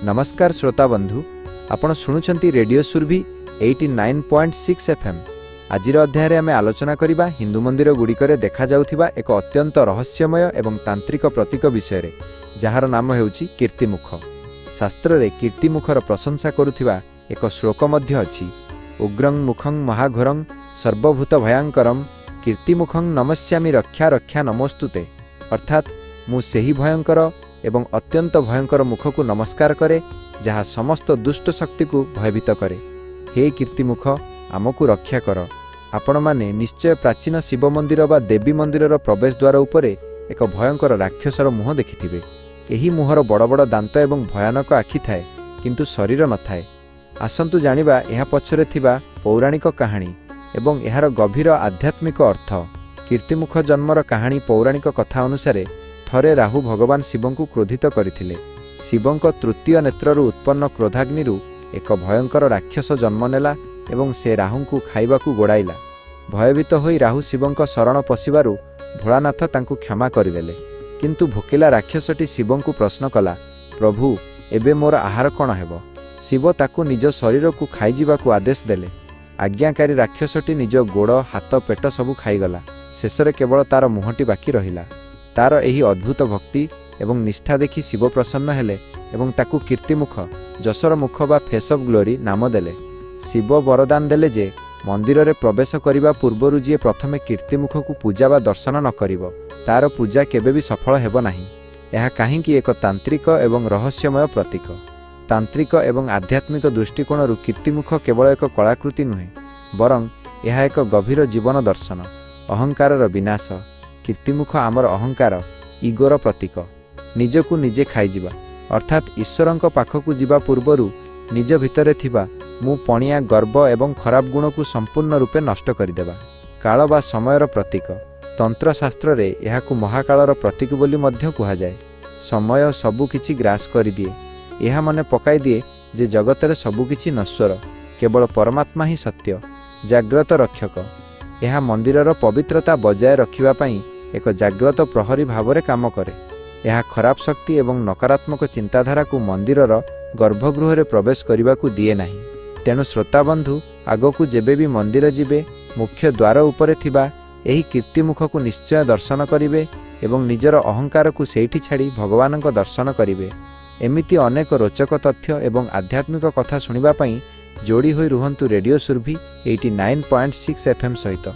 नमस्कार श्रोता बंधु, आपण शुणुचंती रेडियो सुरभि 89.6 FM। आज अध्याय आम आलोचना करबा हिंदू मंदिर गुड़िकरे देखा जाउथिबा एक अत्यंत रहस्यमय एवं तांत्रिक प्रतीक विषय जार नाम हेउची कीर्तिमुख। शास्त्र रे कीर्तिमुखर प्रशंसा करुथिबा एक श्लोक मध्य अछि। उग्रं मुखं महाघोरं सर्वभूत भयंकरं कीर्तिमुखं नमस्यामि रक्षा रक्षा नमोस्तुते। अर्थात मु सेही भयंकर एवं अत्यंत भयंकर मुख को नमस्कार करे जहाँ समस्त दुष्ट शक्ति को भयभीत करे। हे कीर्तिमुख आमको रक्षा कर। आपण माने निश्चय प्राचीन शिव मंदिर बा देवी मंदिर प्रवेश द्वार उपरे एक भयंकर राक्षसर मुह देखिथिबे। एही मुहर बड़ बड़ दांत एवं भयानक आखि थाए किंतु शरीर न थाए। आसंतु जानिबा एहा पछरे थिबा पौराणिक कहानी एवं एहार गभीर आध्यात्मिक अर्थ। कीर्तिमुख जन्मर कहानी पौराणिक कथा अनुसार थरे राहु भगवान शिव को क्रोधित करथिले। शिवंक तृतीय नेत्ररु उत्पन्न क्रोधाग्नि एक भयंकर राक्षस जन्म नेला एवं से राहु को खाइबा को गोड़ाइला। भयभीत होई राहु शिवंक शरण पशिबारु भोलानाथ तांकु क्षमा करदेले। किंतु भोकिला राक्षसटी शिव को प्रश्न कला, प्रभु एबे मोर आहार कौन हेबो? शिव ताकु निज शरीर को खाइजिबा को आदेश देले। आज्ञाकारी राक्षसटी निज गोड़ हाथ पेट सबु खाईगला। शेषरे केवल तार मुहटी बाकी रहिला। तार एही अद्भुत भक्ति एवं निष्ठा देखि शिव प्रसन्न हेले एवं ताकु कीर्तिमुख जसर मुख बा फेस ऑफ ग्लोरी नाम देले। शिव वरदान देले जे मंदिर रे प्रवेश करिबा पूर्वरु जे प्रथमे कीर्तिमुख को पूजा बा दर्शन न करिवो तार पूजा केबे भी सफल हेबो नाही। एहा काहींकि एक तांत्रिक एवं रहस्यमय प्रतीक। तांत्रिक एवं आध्यात्मिक दृष्टिकोणरु कीर्तिमुख केवल एक कलाकृति नुहे बरं एहा एक गभीर जीवन दर्शन। अहंकारर विनाश। कीर्तिमुख आमर अहंकार इगोर प्रतीक। निजकु निजे खाइजिबा अर्थात ईश्वरंक पाखकु जिबा पूर्वरु निज भितरे थिबा मु पणिया गर्व एवं खराब गुण को संपूर्ण रूपे नष्ट करदेबा। काल बा समयर प्रतीक। तंत्र शास्त्र रे एहाकु महाकालर प्रतीक बोली मध्य कुहा जाए। समय सबु किछि ग्रास करि दिए। एहा मने पकाई दिए जे जगतरे सबु किछि नश्वर, केवल परमात्मा ही सत्य, जाग्रत रक्षक। एहा मंदिरर पवित्रता बजाय रखिबा पई एक जाग्रत प्रहरी भावरे काम करे। यह खराब शक्ति एवं नकारात्मक चिंताधारा को मंदिरर गर्भगृह रे प्रवेश करने को दिए नहीं। तेणु श्रोता बंधु आगकू जेबे भी मंदिर जिबे मुख्य द्वार उपरे थिबा एही कीर्तिमुख को निश्चय दर्शन करिवे एवं निजर अहंकार को सेठी छाड़ी भगवान को दर्शन करिवे। एमिति अनेक रोचक तथ्य एवं आध्यात्मिक कथा सुनिबा पई जोड़ी होई रुहंतु रेडियो सुरभि 89.6 FM सहित।